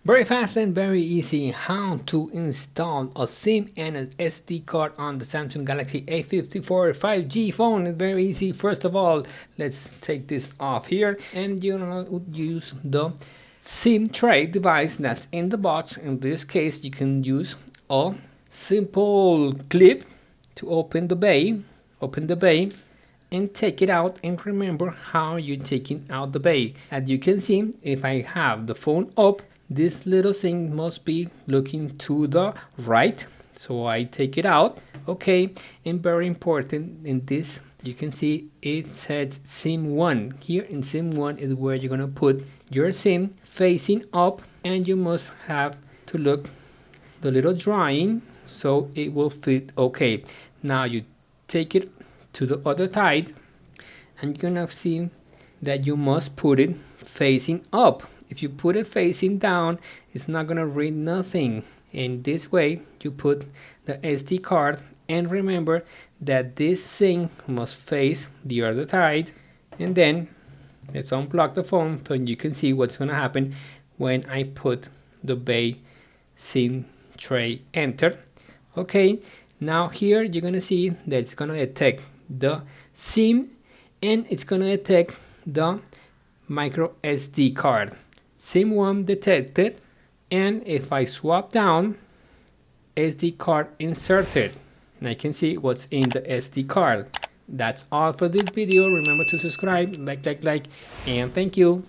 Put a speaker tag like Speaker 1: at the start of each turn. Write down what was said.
Speaker 1: Very fast and very easy how to install a SIM and an SD card on the Samsung Galaxy A54 5G phone. It's very easy. First of all, let's take this off here and you know use the SIM tray device that's in the box. In this case, you can use a simple clip to open the bay and take it out, and remember how you're taking out the bay. As you can see, if I have the phone up, this little thing must be looking to the right, so I take it out. Okay, and very important, in this you can see it says SIM 1. Here in SIM 1 is where you're gonna put your SIM facing up, and you must have to look the little drawing so it will fit. Okay, now you take it to the other side and you're gonna see that you must put it facing up. If you put it facing down, it's not gonna read nothing. In this way you put the SD card, and remember that this thing must face the other side. And then let's unplug the phone so you can see what's gonna happen when I put the bay SIM tray enter. Okay, now here you're gonna see that it's gonna detect the SIM and it's gonna detect the micro SD card. SIM 1 detected, and if I swap down, SD card inserted, and I can see what's in the SD card. That's all for this video. Remember to subscribe, like, and thank you.